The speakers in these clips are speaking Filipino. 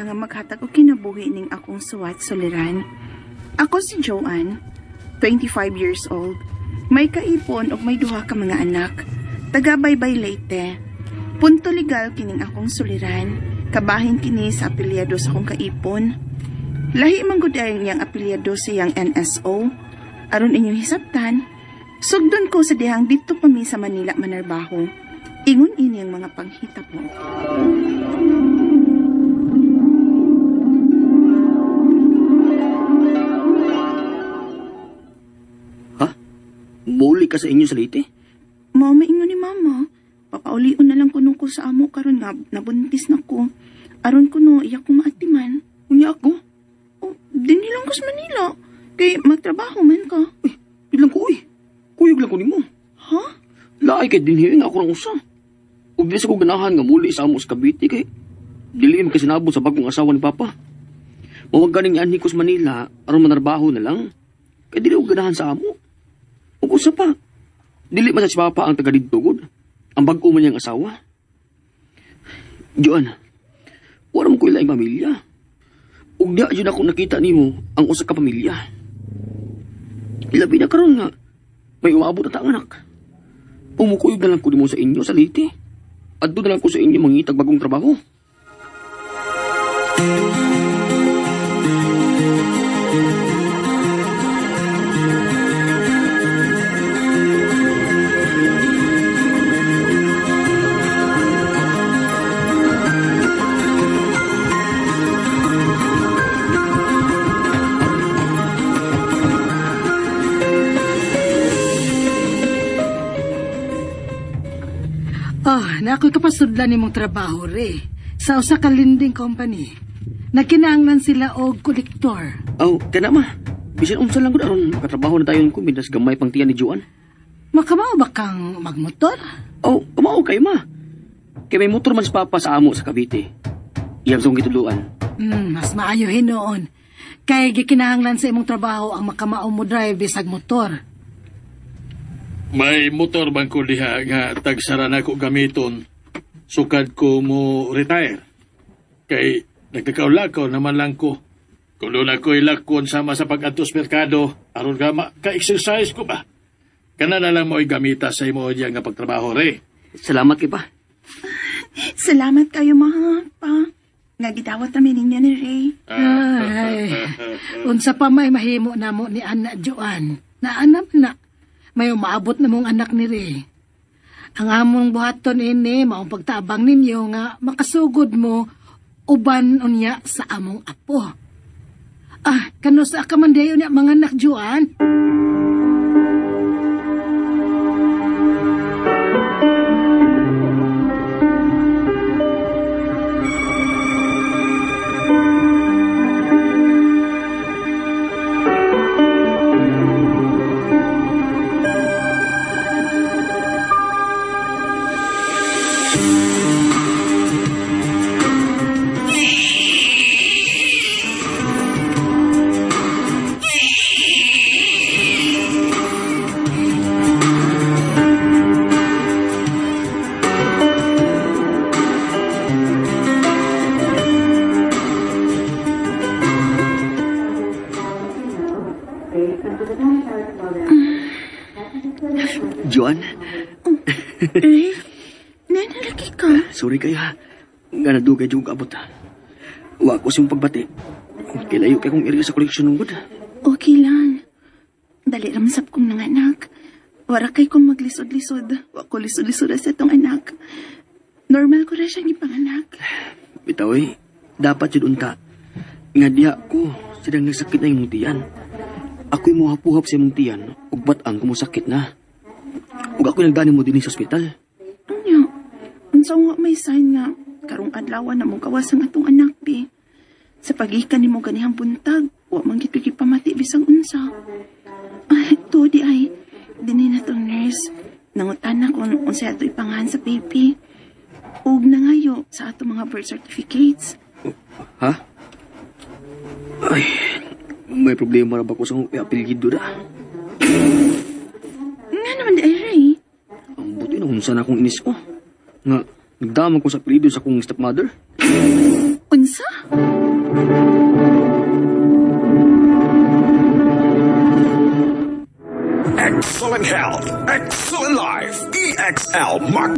nga maghatag og kinabuhi ning akong suwat suliran. Ako si Joanne, 25 years old. May kaipon og may duha ka mga anak. Taga Baybay Leyte. Punto legal kining akong suliran. Kabahin kini sa apelyado sa akong kaipon. Lahi man gud ay yang apelyado sa yang NSO. Aron inyong hisabtan, sugdon ko sa dihang dito pa mi sa Manila manarbaho. Ingon ini ang mga panghitap mo. Ha? Muli ka sa inyo sa Leyte? Mama, ingon ni mama. Papaulion na lang kuno ko sa amo karon nga nabuntis na ko. Aron kuno iya ko maatiman. Unya ako? Oh, dinhi lang ko sa Manila. Kay magtrabaho man ka. Bilang ko Kuyog lang ko nimo. Ha? Laay kay dinhiin ako ng usa. Ug di sa ko ganahan nga muli sa amo sa Cavite kay dili man kasi nabot sa bagong asawa ni Papa. Mawag ganing anhi ko sa Manila aron manarbaho na lang. Kay dili ko ganahan sa amo. Ug usa pa. Dili man sa si Papa ang taga didto gud. Ang bag-o man niyang asawa. Joan, wala mo ko ilaing pamilya. Ug diha jud ako nakita nimo ang usa ka pamilya. Ilabi na karon nga may umabot na taang anak. Pumukuyog na lang ko mo sa inyo sa Leyte. At doon na lang ko sa inyo mangitag bagong trabaho. Nakoy kapasudlan nimong trabaho re sa usa ka lending company. Nagkinahanglan sila og kolektor. Oh, kana ma. Bisan unsa lang gud aron makatrabaho na tayo ko binas gamay pang tiyan ni Joan. Makamao ba kang magmotor? Oh, kumao kayo ma. Kay may motor man si Papa sa amo sa Cavite. Iyang song gituluan. Mas maayo hinoon. Kay gikinahanglan sa imong trabaho ang makamao mo drive bisag motor. May motor bang ko diha nga tagsara na ko gamiton sukad ko mo retire. Kay nagkakaulakaw naman lang ko. Kung doon ako'y lakon sama sa pag-atos merkado, aron ka-exercise ko ba? Kana na lang mo'y gamita sa imo diyan nga pagtrabaho re. Salamat kay pa. Salamat kayo mga pa. Nagidawat namin ninyo ni Ray. Ay, unsa pa may mahimo namo ni Ana Joan. Naanap na. May umaabot na mong anak ni Ray. Ang among buhaton ini, maong pagtabang ninyo nga makasugod mo uban unya sa among apo. Kano sa akamandayo niya mga anak Joan? Joan? Ray, nanalaki ka. Sorry kayo ha. Nga nadugay juga abot ha. Wa ko siyang pagbati. Kilayo kay kong area sa koleksyon ng gud. Okay lang. Dali ramsap kong nanganak. Wara kay kong maglisod-lisod. Wa ko lisod-lisod sa itong anak. Normal ko na siyang ipanganak. Bitaw dapat yun unta. Nga diha ko, sidang nagsakit na yung tiyan. Ako'y muhapuhap sa imong tiyan, ug bat-ang kumusakit na. Ug ako'y nagdani mo din sa ospital. Ano? Unsa nga may sign nga, karong adlaw na mo gawas ang atong anak, be. Sa pagikan ni mo ganihang buntag, wa man gid pamati bisang unsa. To di ay, dini na tong nurse. Nangutan na kung unsa ato ipangahan sa baby. Ug nangayo sa ato mga birth certificates. Ha? Ay, may problema na ba ko sa apelyido na? Nga naman di ay, Ray. Ang buti na unsa na akong inis ko. Nga, nagdamag ko sa apelyido sa akong stepmother. Unsa? Excellent health, excellent life, EXL Mark.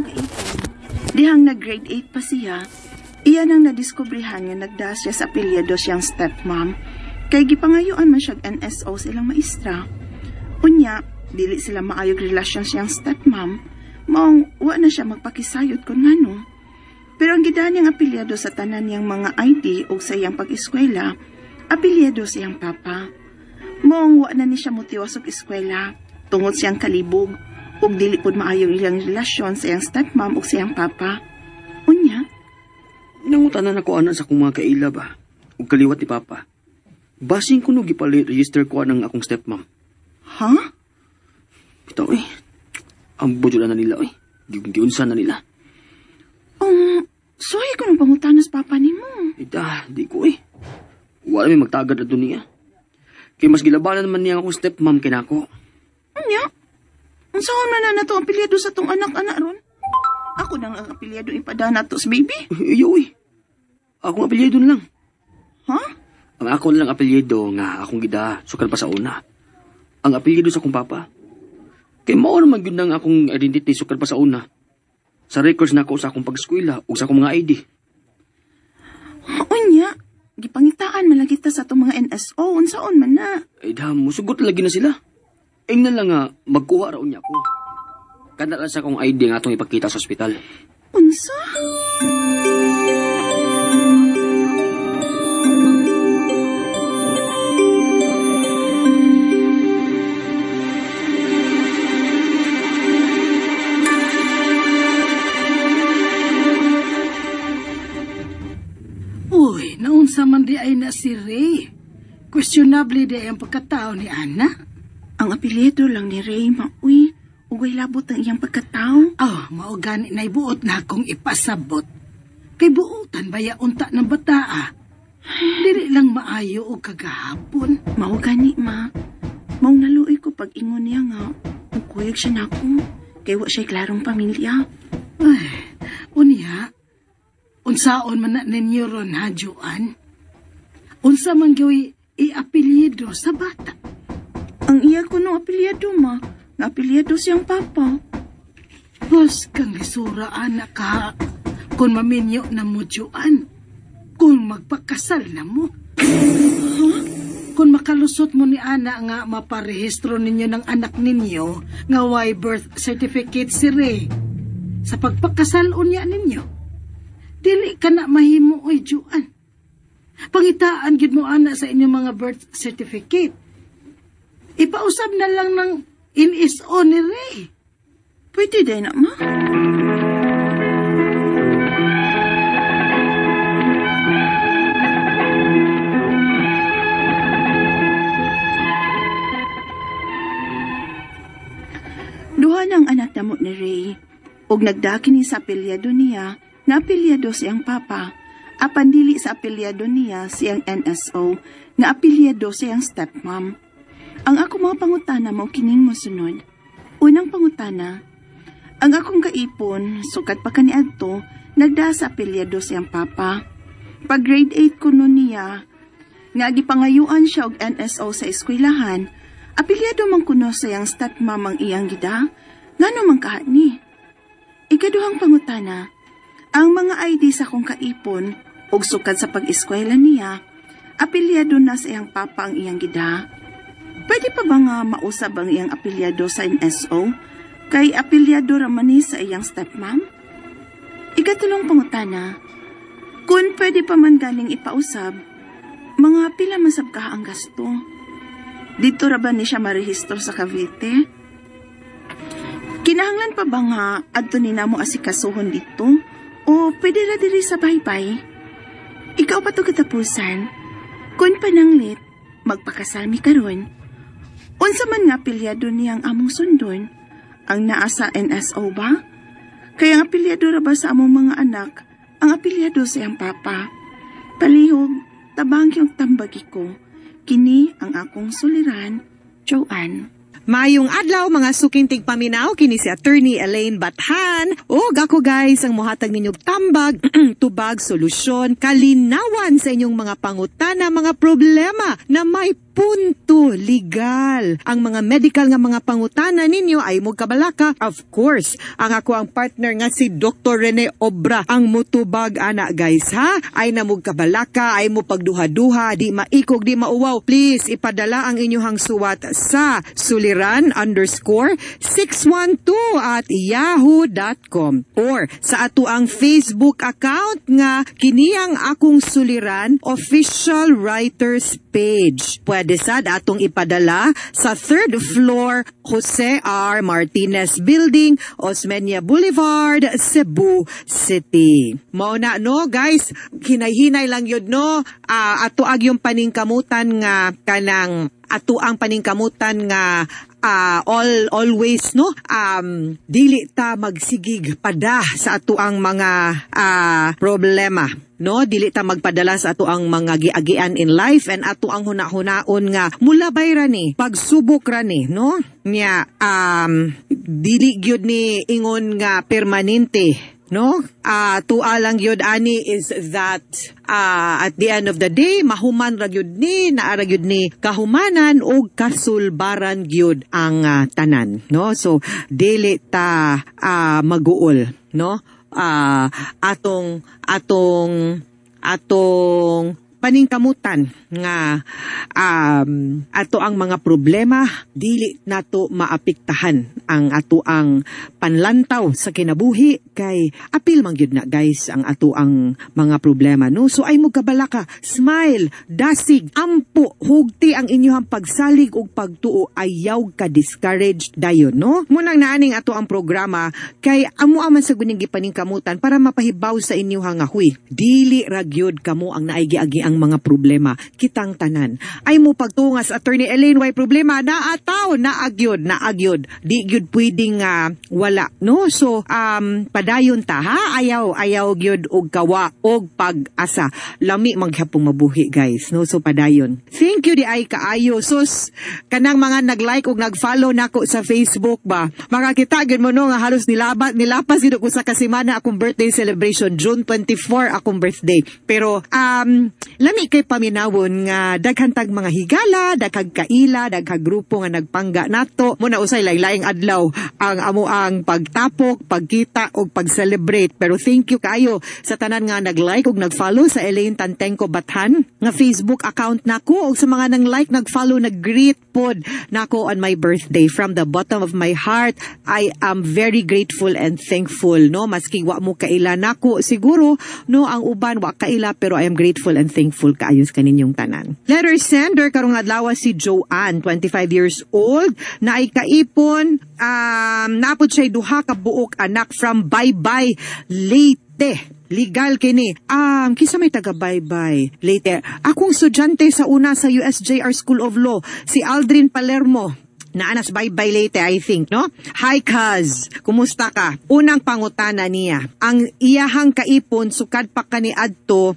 Dihang nag-grade 8 pa siya, iyan ang nadiskubrihan nga nagdas siya sa apelyido siyang stepmom, kay gipangayuan man siyang NSO silang maestra. Unya, dili sila maayog relasyon siyang stepmom, maong wa na siya magpakisayod kung ngano. Pero ang gidaan niyang apelyido sa tanan niyang mga ID o sa iyang pag-eskwela, apelyido siyang papa. Maong wa na ni siya motiwas og eskwela, tungod siyang kalibog, ug dili pud maayong ilang relasyon sa iyang stepmom ug sa iyang papa. Unya, Nangutanan ako anak sa akong mga kaila ba? Ug kaliwat ni Papa. Basing ko no gipalit-register ko ng akong stepmom. ha? Bitaw ang budyo na nila giunsa na nila. Sorry ko nang pangutanas papa ni mo. Ida, di ko Wala may magtagad na niya. Kaya mas gilabanan naman niya akong stepmom kinako. Unya, ang saan na na to ang apelyido sa tong anak-anak ron? Ako nang ang apelyido ipadana to sa baby. Iyo Akong apelyido lang. Ha? Ang ako lang apelyido nga akong gida sukad pa sa una. Ang apelyido sa akong papa. Kaya mao naman yun ang akong identity sukad pa sa una. Sa records na ako sa akong pag-eskwela o sa akong mga ID. Unya, gipangitaan man lang kita sa itong mga NSO, unsaon man na. Ay dam, musugot lagi na sila. Ing na lang nga, magkuha raw niya ako. Kada lang sa akong ID nga atong ipakita sa ospital. Unsa? Uy, naunsa man di ay na si Ray. Questionable di ay ang pagkatao ni Ana. Ang apelyido lang ni Ray, mauy, ugay labot ang iyang pagkatao. Mao gani na ibuot na akong ipasabot. Kay buutan baya unta ng bataa. Dili lang maayo o kagahapon. Mao gani, ma. Maong naluoy ko pag ingon niya nga, ugkuyog siya na ako, kay wa siya klarong pamilya. Ay, unya, unsaon man na ninyo ron ha, Joan? Unsa man gawin i-apelyido sa bata? Ang iya ko no apelyido, ma, nga apelyido siyang papa. Bas kang lisura, anak ka. Kung maminyo na mo, Joan. Kung magpakasal na mo. Kung makalusot mo ni Ana nga maparehistro ninyo ng anak ninyo nga way birth certificate si Ray sa pagpakasal unya ninyo, dili ka na mahimo oy, Joan. Pangitaan gid mo ana sa inyong mga birth certificate. Ipausab na lang ng NSO ni Ray. Pwede din na, ma. Duha ng anak na mo ni Ray, ug nagdaki ni sa apelyado niya, nga apelyado siyang papa, apan dili sa apelyado niya siyang NSO, nga apelyado siyang stepmom. Ang ako mga pangutana mo kining mosunod. Unang pangutana, ang akong kaipon, sukat pa kaniadto, nagda sa apelyado siyang papa. Pag grade 8 ko nun niya, nga gipangayuan siya og NSO sa eskwelahan, apelyado man kuno sayang stepmom ang iyang gida, ngano man kaha ni. Ikaduhang pangutana, ang mga ID sa kong kaipon, og sukad sa pag-eskwela niya, apelyado na sa iyang papa ang iyang gida. Pwede pa ba nga mausab ang iyang apelyado sa NSO, kay apelyado raman ni sa iyang stepmom? Ikatulong pangutana, kung pwede pa man galing ipausab, mga pila masab ka ang gasto. Dito ra ba ni siya marehistro sa Cavite? Kinahanglan pa ba nga adto ni namo asikasuhon dito? O pwede ra diri sa baybay? Ikaw pa to katapusan. Kung pananglit, magpakasal mi karon. Unsa man nga apelyado niyang among sundon? Ang naa sa NSO ba? Kaya ang apelyado ra ba sa among mga anak, ang apelyado sa iyang papa? Palihog, tabang yung tambagi ko. Kini ang akong suliran, Joanne. Mayong adlaw mga sukintig paminaw kini si Attorney Elaine Bathan. O ako guys ang mohatag ninyong tambag, tubag, solusyon, kalinawan sa inyong mga pangutana, mga problema na may punto legal. Ang mga medical nga mga pangutana ninyo ay magkabalaka. Of course, ang ako ang partner nga si Dr. Rene Obra ang mutubag ana guys ha. Ay na magkabalaka, ay mo pagduha-duha, di maikog, di mauwaw. Please ipadala ang inyong suwat sa suliran_612@yahoo.com or sa ato ang Facebook account nga kiniyang akong suliran official writers page. Pwede sad atong ipadala sa 3rd floor Jose R. Martinez Building, Osmeña Boulevard, Cebu City. Mao na no guys, hinay-hinay lang yun no. Ato ag yung paningkamutan nga kanang ato ang paningkamutan nga always no dili ta magsigig pada sa ato ang mga problema no, dili ta magpadala sa ato ang mga giagian in life and ato ang hunahunaon nga mulabay ra ni pagsubok ra ni no nya dili gyud ni ingon nga permanente no. Tua lang yun ani is that at the end of the day mahuman ra gyud ni naara gyud ni kahumanan o kasulbaran gyud ang tanan no. So dili ta maguol no. Atong paningkamutan nga ato ang mga problema dili nato maapektahan ang ato ang panlantaw sa kinabuhi kay apil man gyud na guys ang ato ang mga problema no. So ay mo kabalaka, smile, dasig, ampo, hugti ang inyong pagsalig ug pagtuo, ayaw ka discouraged dayon no. Munang naaning ato ang programa kay amo man sa guning gipaningkamutan para mapahibaw sa inyo nga huy dili ra gyud kamo ang naigi-agi ang mga problema, kitang tanan ay mo pagtungas Attorney Elaine way problema naataw naagyod di gyud pwedeng wala no. So padayon ta ha, ayaw gyud og kawa og pag-asa, lami maghapong mabuhi guys no. So padayon, thank you di ay kaayo sus kanang mga nag-like og nag-follow nako sa Facebook ba, makakita gyud mo no nga halos nilapas gid ko sa kasimana akong birthday celebration June 24 akong birthday, pero lami kay paminawon nga daghang tag mga higala, daghang kaila, daghang grupo nga nagpangga nato. Muna usay laing adlaw ang amo ang pagtapok, pagkita og pag-celebrate. Pero thank you kayo sa tanan nga nag-like ug nag-follow sa Elaine Tantenko Bathan nga Facebook account nako ug sa mga nang-like, nag-follow, nag-greet pod nako on my birthday. From the bottom of my heart, I am very grateful and thankful no. Maski wa mo kaila nako siguro no, ang uban wa kaila, pero I am grateful and thankful kaayos kaninyong tanan. Letter sender karong adlaw si Joanne, 25 years old, na ay kaipon napod siya duha ka buok anak from Baybay, Leyte. Legal kini. Kisa may taga Baybay, Leyte. Akong estudyante sa una sa USJR School of Law, si Aldrin Palermo. Naanas Baybay Leyte, I think, no? Hi, Kaz. Kumusta ka? Unang pangutana niya. Ang iyahang kaipon, sukad pa kani adto,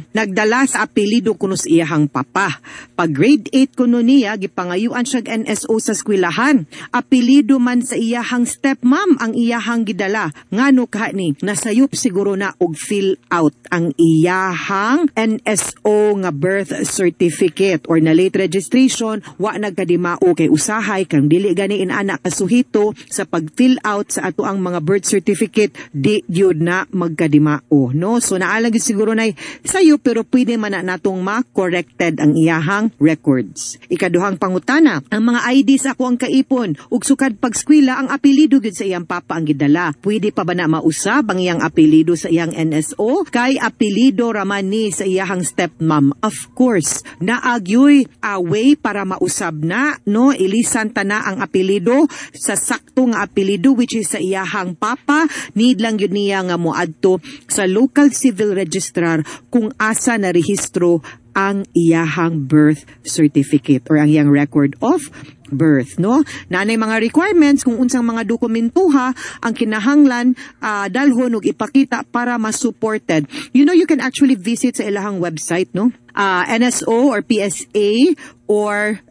nagdala sa apelido kuno sa iyahang papa. Pag grade 8 kuno niya, gipangayuan siya NSO sa eskwelahan. Apelido man sa iyahang stepmom ang iyahang gidala. Ngano ka ni? Nasayop siguro na og fill out ang iyahang NSO nga birth certificate or na late registration, wa nagkadimao kay usahay kang dili gani inana kasuhito sa pag-fill out sa ato ang mga birth certificate, di yun na magkadimao no. So naalang siguro na sayo, pero pwede man na natong ma-corrected ang iyahang records. Ikaduhang pangutana, ang mga ID sa ako ang kaipon ug sukad pagskwela ang apelido gid sa iyang papa ang gidala, pwede pa ba na mausab ang iyang apelido sa iyang NSO kay apelido raman ni sa iyahang stepmom? Of course naagyoy way para mausab na no, ilisan ta na ang apelido sa sakto nga apelido which is sa iyahang papa. Need lang yun niya nga moadto sa local civil registrar kung asa na rehistro ang iyahang birth certificate or ang iyang record of birth no. Nanay mga requirements kung unsang mga dokumentuha ang kinahanglan dalhon ug ipakita para ma-supported. You know, you can actually visit sa ilahang website no. NSO or PSA or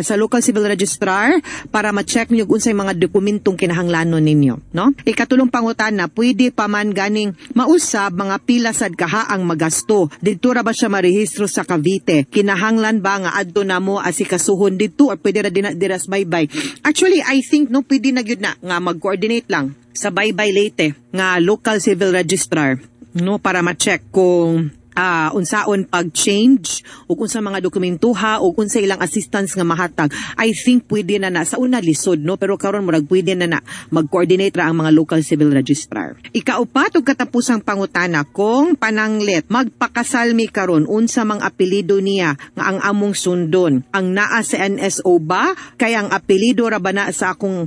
sa local civil registrar para ma-check niyo kung unsay mga dokumentong kinahanglanon ninyo, no? Ikatulong pangutana, pwede pa man ganing mausab mga pila sad kaha ang magasto. Didto ra ba siya marehistro sa Cavite? Kinahanglan ba nga adto namo asikasuhon didto or pwede ra diras baybay? Actually, I think no pwede na gyud na nga mag-coordinate lang sa baybay Leyte nga local civil registrar, no, para ma-check kung unsaon pag-change o kung sa mga dokumentuha o kung sa ilang assistance nga mahatag. I think pwede na sa una lisod, no, pero karon murag pwede na mag-coordinate ra ang mga local civil registrar. Ikaupat og katapusang pangutana, kung pananglet magpakasalmi karon unsa mang apelyido niya nga ang among sundon, ang naa sa NSO ba kay ang apelyido ra ba na sa akong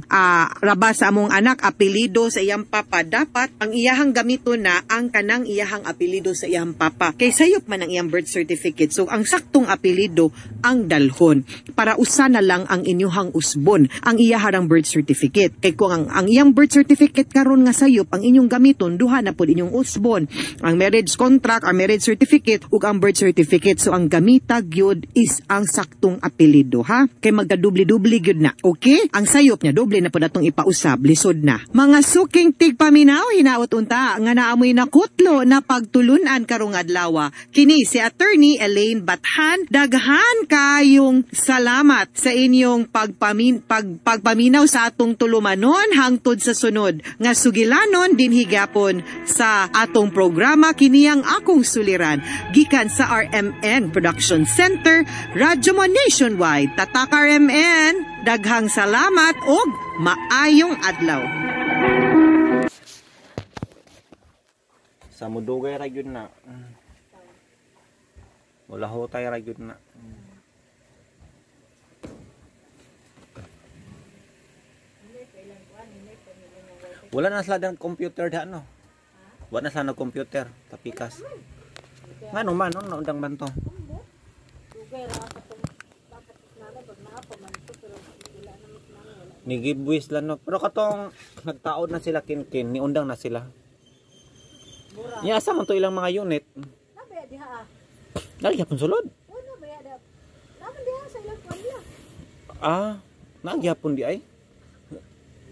raba sa among anak apelyido sa iyang papa, dapat ang iyahang gamiton na ang kanang iyahang apelyido sa iyang papa kay sayop man ang iyang birth certificate. So ang saktong apelyido ang dalhon para usa na lang ang inyuhang usbon ang iyaharang birth certificate. Kay kung ang iyang birth certificate karon nga sayop ang inyong gamiton, duha na pod inyong usbon, ang marriage contract, ang marriage certificate ug ang birth certificate. So ang gamita gyud is ang saktong apelyido, ha, kay magkadubli-dubli gyud na. Okay, ang sayop niya doble na pod atong ipausab, lisod na. Mga suking tigpaminaw, hinaot unta nga naamoy nakutlo na pagtulunan karong adlaw. Kini si Attorney Elaine Bathan. Daghan kayong salamat sa inyong pagpaminaw sa atong tulumanon hangtod sa sunod nga sugilanon din higapon sa atong programa. Kini ang akong suliran gikan sa RMN Production Center, Radyo Mo Nationwide. Tatak RMN, daghang salamat og maayong adlaw. Sa mudugay ra gyud na. Wala hotay ra gyud na. Wala na sila ng computer da no. Wala na sila ng computer tapikas. Ngano man no undang banto. Ni giveaways lang no. Pero katong nagtaod na sila kin ni undang na sila. Niya asa man to ilang mga unit. Nabaya diha ah. Nari gyapon sulod. Oh, nabaya da. Naman diha sa ilang kanila. Nagyapon di ay.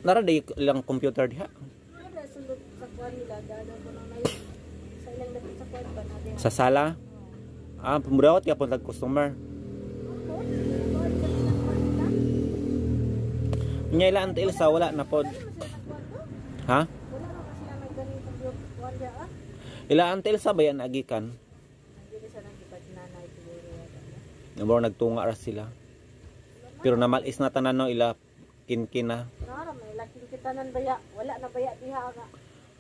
Nara day ilang computer diha. Nabaya sulod sa kanila dada ko nang nayo. Sa ilang dapit sa kwan pa na diha. Sa sala. Pumurawat gyapon tag customer. Nya ila antil sa wala na pod. Ha? Wala ra kasi may ganing kwan diha ah. Ila antil sa bayan agikan. Dili sa nang gipad nanay siguro yata. Nabor nagtunga ra sila. Pero namalis na tanan no ila kinkin na. Nara may laking kitanan baya. Wala na baya diha nga.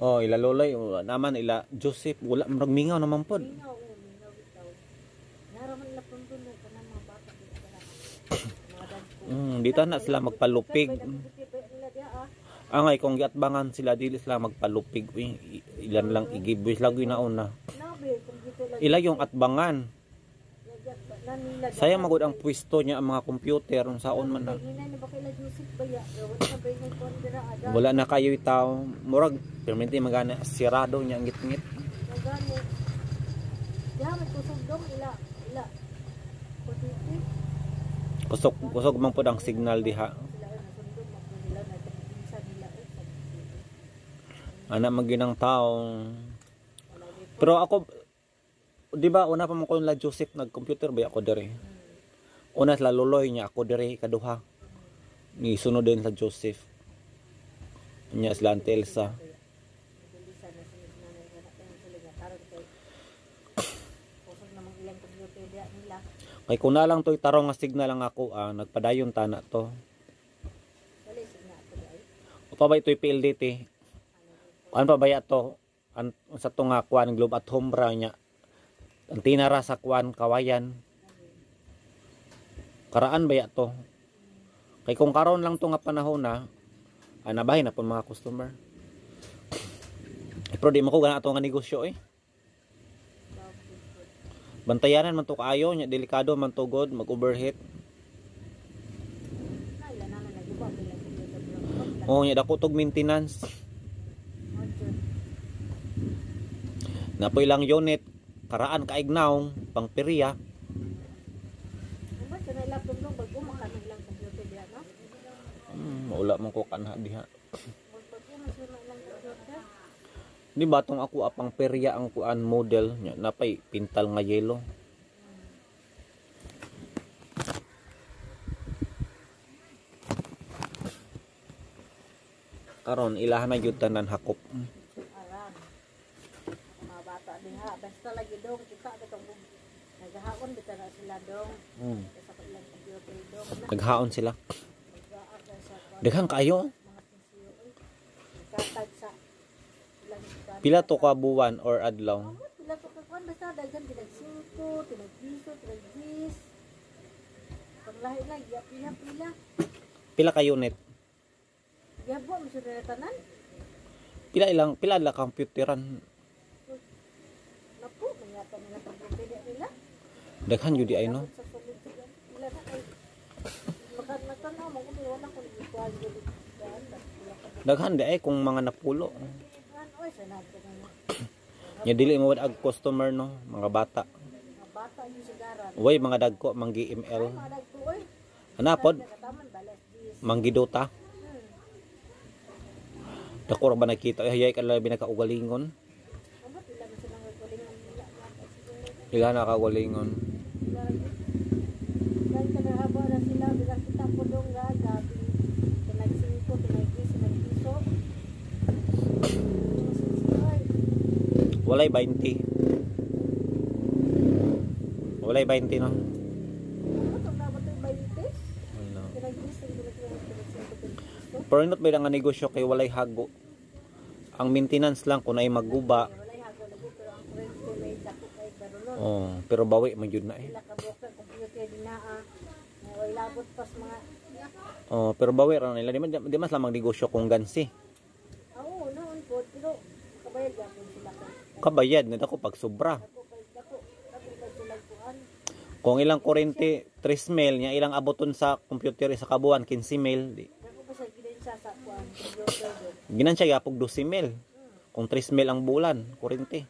Oh, ila loloy naman ila Joseph wala murag mingaw naman pod. Mingaw bitaw. Nara man la pundo no kanang mga bata dito sa. Mga dagko. Dito na sila magpalupig. Nila diha ah. Angay kung giatbangan sila dili sila magpalupig. Ilan lang i-giveaways lang yun na una. Nabi kung dito lang. Ila yung atbangan. Nanila. Sayang magud ang pwesto niya ang mga computer ang saon man na. Hinay na ba kay Joseph baya? Wala na ba yung kondira ada? Wala na kayo itaw. Murag permanente magana sirado niya ang ngit-ngit. Magani. Diha may kusog dong ila. Kusog man pod ang signal diha. Ana maginang taong. Pero ako di ba una pa mo ko la Joseph nag-computer ba ako dire. Una sa loloy niya ako dire kaduha. Ni sunod din sa Joseph. Nya sila Ante Elsa. Kay kung na lang to'y tarong nga signal lang ako, nagpadayon tana to. O pa ba ito'y PLDT? Ano pa ba to? Sa to nga kuan Globe at Home ra niya. Ang tinara sa kuan kawayan. Karaan ba to? Kay kung karon lang to nga panahon na, nabahin na po mga customer. Pero di mo ko gana ato nga negosyo eh. Bantayanan man to kaayo nya delikado man to god mag-overheat. Oh nya dako tog maintenance. Napoy lang unit karaan kaignaw, pang perya. Ano ba, sa laptop nung bago, makano ilang computer diya, no? Maula man ko kanha diha. Bago, masuna ilang computer. Di ba tong ako apang perya ang kuan model nya napay pintal nga yelo. Karon ilahan na gyud tanan hakop. Aram. Mga bata diha, basta lagi dong, kita katong nagahakon bita na sila dong. Sa ilang computer dong. Naghaon sila. Nag-aaga sa Daghang kayo. mga PCO. Katag sa ilang iskan. Pila to ka buwan or adlaw? Pila to kakuan, basta daghan tinag 5, tinag 10, tinag 10. Panglahi na, pila. Pila ka unit? Yabo, masunod tanan. Pila la computeran? Napo, mangata nila computer nila. Daghan jud di ay no. Sa solid sila. Pila na kay makanatanaw mo kung wala ko ni kuan gud. Daghan di ay kung mga napulo. Oy, sanad ko na. Nya dili mo ag customer no, mga bata. Mga bata yung sigaran. Way mga dagko manggi ML. Mga dagko oy. Anapod Kataman balas dis. manggi Dota. Dako ra ba nakita hayay ka labi nakaugalingon? Amo pila man sila nagkulingan nila. Ila nakaugalingon. Kan kada haba na sila bilang kita pudong ga gabi. Tinag 5, tinag 10, tinag piso. Walay 20. Walay 20 no. Ano to na ba to 20? Wala. Tinag 10, tinag 5, Pero not ba nga negosyo kay walay hago. Ang maintenance lang kung ay magguba. walay hagaw lagi pero ang friend ko may dako kay karon. Oh, pero bawi man jud na eh. Sila ka broker computer dinaa. Way labot pas mga Oh, pero bawi ra nila di mas lamang negosyo kung gansi. oo noon po pero kabayad gyapon sila kay Kabayad na dako pag sobra. dako sila kuan. Kung ilang kurente 3,000 nya ilang aboton sa computer sa kabuan 15,000 di. Dako pa sa gidin sa kuan computer do. Ginan siya yapog 12,000. Kung 3,000 ang bulan, kurente.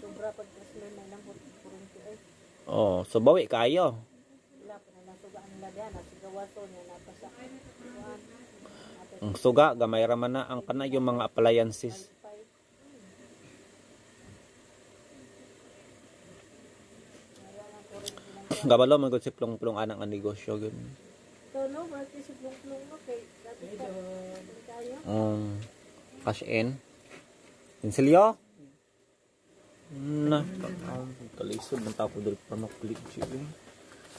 Sobra pag presyo na lang po kurente ay Oh, so bawi kayo. wala pa na nasugaan nila diyan sa gawaso niya napasa kuan. Ang suga gamay ra man na ang kana yung mga appliances. Gabalo man gud si plong-plong anak nga negosyo gud. So no, bakit si plong-plong mo kay dati ka kayo. Cash in. Insilyo? Na, talisod man ta ko diri pa maklik siya.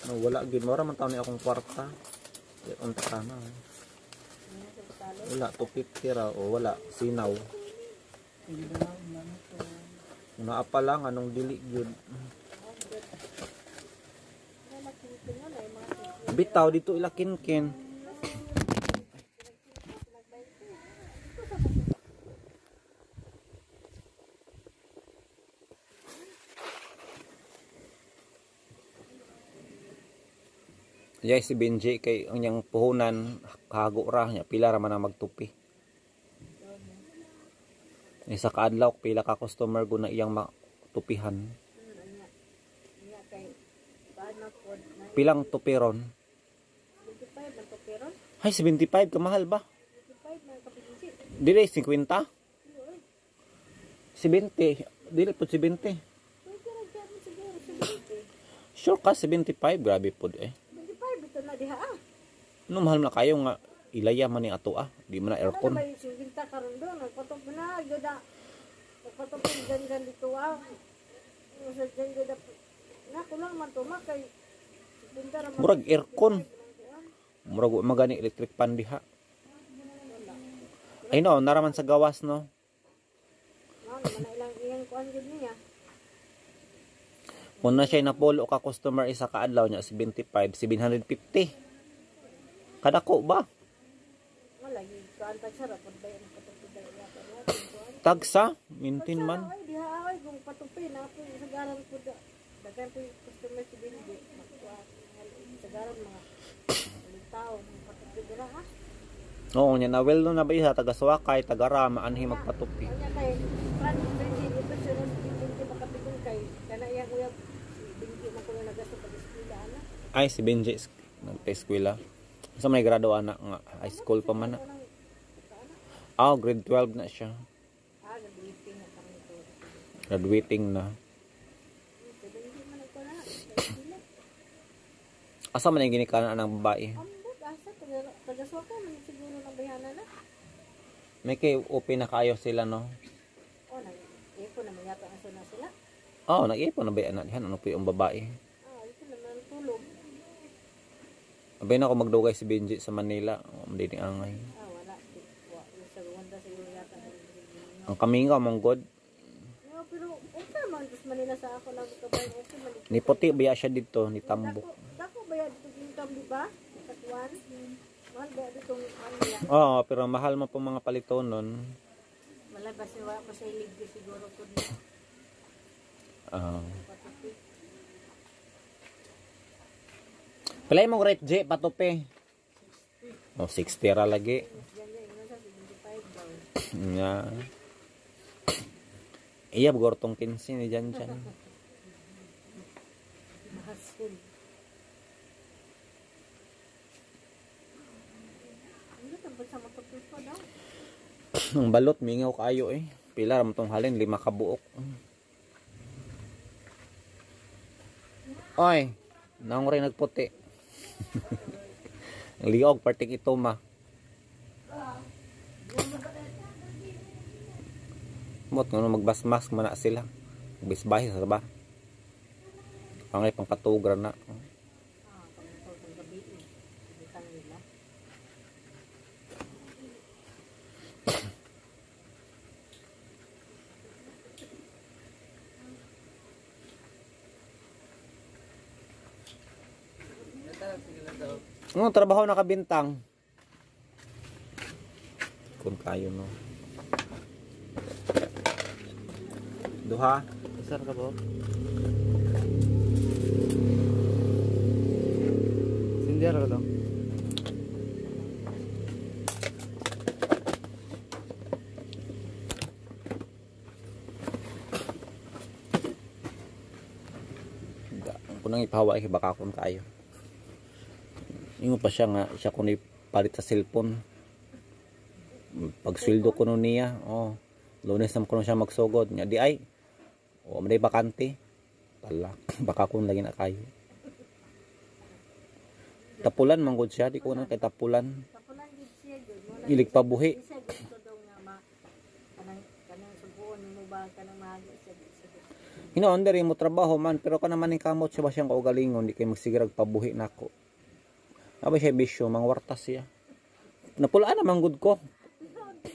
No, wala gid mo ra man taon ni akong kwarta. Kaya unta ka na. Wala 250 ra o wala sinaw. Una pa lang anong dili gyud. Bitaw dito ilakin-kin. Yay si Benji kay ang yang puhunan kago ra nya pila ra man ang magtupi. Isa ka adlaw pila ka customer go na iyang matupihan. Niya kay paano pod na Pilang tupiron? 25 man to pero Ay 75 ka mahal ba? 25 man kapinsi. Dili 50. 70. Dili po 70. Pwede ra gyud siguro sa 20. Sure ka 75 grabe pod eh. 25 ito na diha ah. No mahal na kayo nga ilaya man ni ato Di man na Ano aircon. ba yung singinta karon do nagpatop na gyud ah. Nagpatop gan dito ah. Sa dyan gyud na kulang man to makay. Singinta ra man. Murag aircon. Murag wa magani electric pan diha. Ay no, naraman sa gawas no. No, naman na ilang iyang kuan gyud niya. Kung na siya napolo ka customer isa ka adlaw niya 75, 750. Kada ko ba? Wala gyud kuan tag sarap pod bayan patupid yata niya kuan. Tagsa, mintin man. Ay diha ay kung patupin na po sa garan pod. Daghan po yung customer si Benji. Magkuan sa garan mga tao patupid dira ha. Oo, nya na well no na ba isa taga Suwakay, taga Rama anhi magpatupi. Kanya kay Fran Benji dito siya ron Benji makapigong Ay, si Benji, nagpa-eskwela. Sa may grado anak nga, high school pa man na. Oh, grade 12 na siya. Graduating na kami ito. Graduating na. Hindi man ito na. Asa man yung ginikanan ng babae? Ambot, asa, taga-soko, man siguro ng bayana na. May kay open na kayo sila, no? O, nag-ipo naman yata ang suna sila. Oh, nag-iipon na ba yan? Ano po yung babae? Ito naman tulog. Abay na ako magdugay si Benji sa Manila. Hindi ni angay. Wala. Yung sa Rwanda siguro yata. Ang kaming ka, mong god. Pero, okay man. Tapos Manila sa ako lang kabay. Okay man. Ni puti baya siya dito, ni Tambok. Dako ba yan dito income, di ba? Katuan. Mahal ba dito ang niya? Oo, pero mahal mo po mga palito nun. Malabas na wala ko sa iligdi siguro ko niya. Palay mong rate, J, patupi. Oh, 60 ra lagi. Nga. Iya, bagortong 15 ni Jan Jan. Mahasin. Ano tambot sa matapos pa daw? Ang balot, mingaw kayo eh. Pila ramon tong halin, 5 kabuok. Oy, naong rin nagputi. Ang liog, partik ito ma. Mot nga magbasmas mana sila. Bisbahi sa ba? Pangay pang patugra na. Trabaho nakabintang. Kung kayo no. Duha. Saan ka po? Sindihan ka daw. Kung nang ipahawa ay baka kung kayo. Yung pa siya nga, siya kung ipalit sa cellphone. Pag sweldo ko nun niya, Lunes naman ko siya magsugod. Nya di ay, may bakante. Pala, baka kung lagi na kayo. Tapulan, manggod siya. Di ko na kay tapulan. Tapulan din siya. Ilig pa buhi. Isa gusto daw nga kanang subuon mo ba kanang mahagi siya. Hinoon diri mo trabaho man, pero ka naman yung kamot siya ba siyang kaugalingon, di kayo magsigirag pabuhi na ako. Aba siya bisyo, mangwartas siya. Napulaan na manggod ko.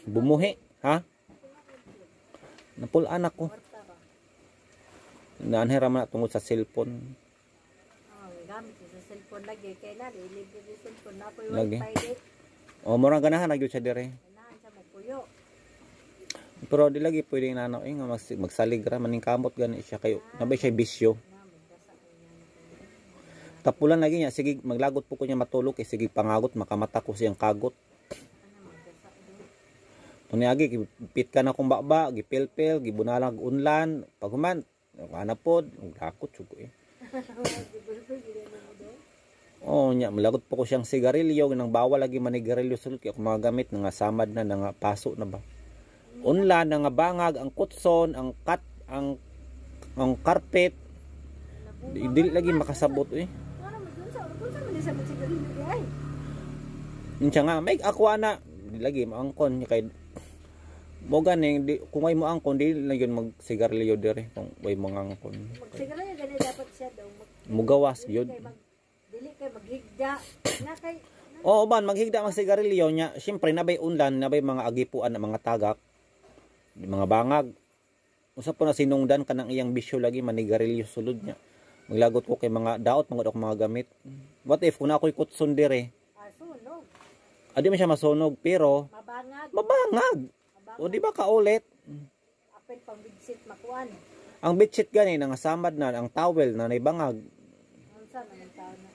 Bumuhi, ha? Napulaan ako. Naanhira man tungod sa cellphone. Gamit sa cellphone lagi. Kaya na, ilibig sa cellphone na po Lagi. wifi. Murang ganahan nagyud siya dire. Ganahan siya magpuyo. Pero di lagi pwede nga magsaligra maning kamot gani siya kayo. Nabay siya bisyo. Tapulan lagi niya, sige maglagot po ko niya matulog, sige pangagot, makamata ko siyang kagot. Tunyagi, gipit ka na kong baba, gipilpil, gibunalang unlan, paghuman, anapod, magdakot, sugo eh. Nya, malagot po ko siyang sigarilyo, nang bawal lagi manigarilyo sulod, kaya kung mga gamit, nga samad na, nga paso na ba. Unlan, nga bangag, ang kutson, ang carpet, di lagi makasabot eh. Siya nga, may aqua na. Di lagi, maangkon. Kay, mo ganing, kung may mo angkon, di lang yun magsigarilyo dire. Kung may mo angkon. Magsigarilyo, ganun dapat siya daw. Mugawas, yun. Dili kay maghigda. Oo, ban, maghigda magsigarilyo niya. Siyempre, nabay unlan, nabay mga agipuan, mga tagak, mga bangag. Usap po na sinungdan ka ng iyang bisyo lagi, manigarilyo sulod niya. Maglagot ko kay mga daot, mga gamit. What if, kung ako'y kutsun dire, sunog. di man siya masunog, pero mabangag. O di ba kaulit? Apel pang bidsit makuan. Ang bedsheet gani nang samad na, ang towel na naibangag. Unsa man taon na.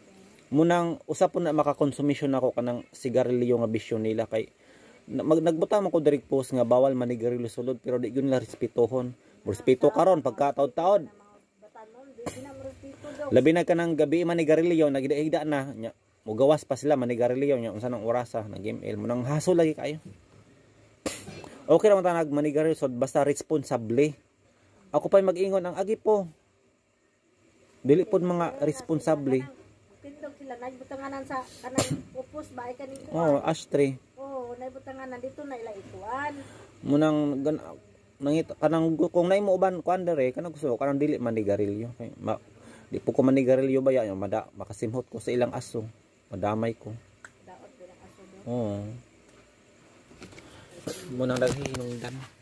Munang usap po na makakonsumisyon ako kanang sigarilyo nga bisyo nila kay nagbutang man ko direct post nga bawal manigarilyo sulod pero di gyud nila respetohon. Respeto karon pagka taod-taod. Batanon di na mo respeto Labi na kanang gabi manigarilyo nagida-higda na nya. Mugawas pa sila manigarilyo nya unsa nang orasa nag-email mo nang haso lagi kayo. Okay ra man ta nagmanigarilyo so basta responsable. Ako pa'y mag-ingon ang agi po. Dili pod mga responsable. Tindog sila nagbutanganan sa kanang upos ba ay kaning Oh, ashtray. Oh, nagbutanganan dito na ila ikuan. Munang nangita kanang kung nay mo uban kuan dere kanang gusto kanang dili manigarilyo. Di po ko manigarilyo ba yan makasimhot ko sa ilang aso. Madamay ko. Daot bilang aso do. Oo. Munang naghihinungdan.